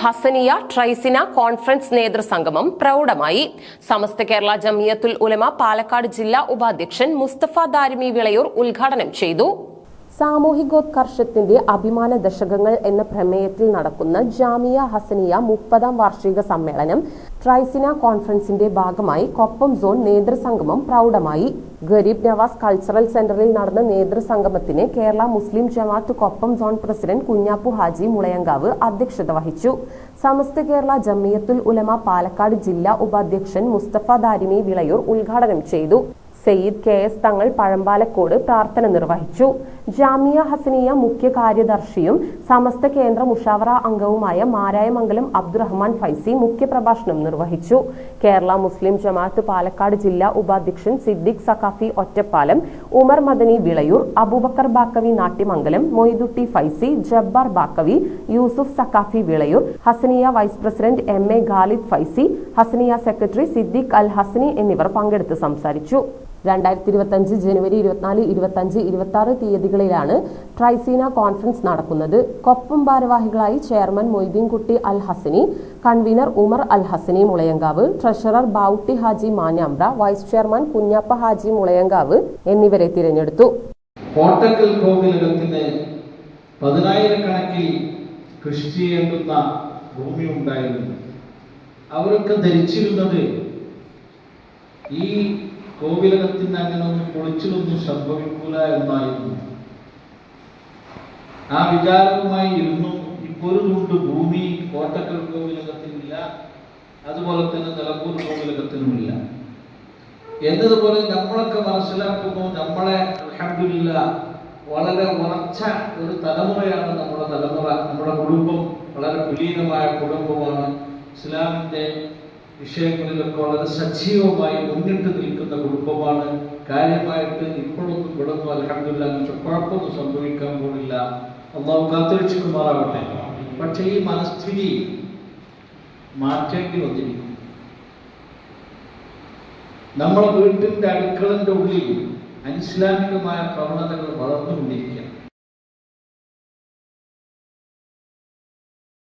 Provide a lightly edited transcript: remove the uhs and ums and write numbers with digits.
Hasaniya ട്രൈസിന conference നേതൃസംഗമം പ്രൗഢമായി. Samastha Kerala Jamiyyathul ഉലമ പാലക്കാട് ജില്ലാ ഉപാധ്യക്ഷൻ മുസ്തഫ ദാരിമി വിളയൂർ ഉദ്ഘാടനം ചെയ്തു. സാമൂഹികോത്കർഷത്തിന്റെ അഭിമാന ദശകങ്ങൾ എന്ന പ്രമേയത്തിൽ നടക്കുന്ന ജാമിയ ഹസനിയ 30ാം വാർഷിക സമ്മേളനം ട്രൈസിന കോൺഫറൻസിന്റെ ഭാഗമായി കൊപ്പം സോൺ നേതൃസംഗമം പ്രൗഢമായി. ഗരീബ് നവാസ് കൾച്ചറൽ സെന്ററിൽ നടന്ന നേതൃസംഗമത്തിന് കേരള മുസ്ലിം ജമാഅത്ത് കൊപ്പം സോൺ പ്രസിഡന്റ് കുഞ്ഞാപ്പു ഹാജി മുളയങ്കാവ് അധ്യക്ഷത വഹിച്ചു. സമസ്ത കേരള ജമിയത്തുൽ ഉലമ പാലക്കാട് ജില്ലാ ഉപാധ്യക്ഷൻ മുസ്തഫ ദാരിമി വിളയൂർ ഉദ്ഘാടനം ചെയ്തു. സയ്യിദ് KS തങ്ങൾ പഴമ്പാലക്കോട് പ്രാർത്ഥന നിർവഹിച്ചു. ജാമിയ ഹസനിയ മുഖ്യ കാര്യദർശിയും സമസ്ത കേന്ദ്ര മുഷാവറ അംഗവുമായ മാരായമംഗലം അബ്ദുറഹ്മാൻ ഫൈസി മുഖ്യപ്രഭാഷണം നിർവഹിച്ചു. കേരള മുസ്ലിം ജമാഅത്ത് പാലക്കാട് ജില്ലാ ഉപാധ്യക്ഷൻ Siddique Saqafi Ottapalam, Umar Madani Vilayur, Abubakar Baqavi Natyamangalam, Moidutty Faizy, Jabbar Baqavi, Yusuf Saqafi Vilayur, Hasaniya vice president MA Khalid Faizy, Hasaniya secretary Siddique Al Hasani എന്നിവർ പങ്കെടുത്ത് സംസാരിച്ചു. 2025 ജനുവരി 24, 25, 26 തീയതികളിലാണ് ട്രൈസീന കോൺഫറൻസ് നടക്കുന്നത്. കൊപ്പം ഭാരവാഹികളായി chairman Moideenkutty Al Hasani, convener Umar Al Hasani Mulayankavu, treasurer Bavutty Haji Manampra, vice chairman Kunhappa Haji Mulayankavu എന്നിവരെ തിരഞ്ഞെടുത്തു. കോട്ടക്കൽ കോവിലകത്തിന് 10,000-കണക്കിൽ കൃഷി ചെയ്യേണ്ടുന്ന ഭൂമി ഉണ്ടായിരുന്നു. അവരൊക്കെ ധരിച്ചിരുന്നത് ഈ കോവിലകത്തിന് അങ്ങനെ ഒന്നും പൊളിച്ചിലൊന്നും സംഭവിക്കൂല എന്നായിരുന്നു. ആ വിചാരവുമായി ഇരുന്നു. ഇപ്പോൾ ഒരു തുണ്ട് ഭൂമി കോട്ടക്കൽ കോവിലകത്തിനില്ല, അതുപോലെ തന്നെ നിലമ്പൂർ കോവിലകത്തിനുമില്ല എന്നതുപോലെ നമ്മളൊക്കെ മനസ്സിലാക്കുന്നു. നമ്മളെ അൽഹംദുലില്ലാഹ് വളരെ ഉറച്ച ഒരു തലമുറയാണ് നമ്മുടെ തലമുറ. നമ്മുടെ കുടുംബം വളരെ കുലീനമായ കുടുംബമാണ്. ഇസ്ലാമിന്റെ വിഷയങ്ങളിലൊക്കെ വളരെ സജീവമായി മുന്നിട്ട് നിൽക്കുന്ന കുടുംബമാണ്. കാര്യമായിട്ട് ഇപ്പോഴൊന്നും ഇവിടൊന്നും അൽഹംദുലില്ലാഹ് കുഴപ്പമൊന്നും സംഭവിക്കാൻ പോണില്ല. അല്ലാഹു കാത്തുരക്ഷിക്കുമാറാവട്ടെ. പക്ഷേ ഈ മനസ്ഥിതി മാറ്റേണ്ടി വന്നിരിക്കുന്നു. നമ്മുടെ വീട്ടിന്റെ അടുക്കളന്റെ ഉള്ളിൽ അനിസ്ലാമികമായ പ്രവണതകൾ വളർന്നുകൊണ്ടിരിക്കുകയാണ്.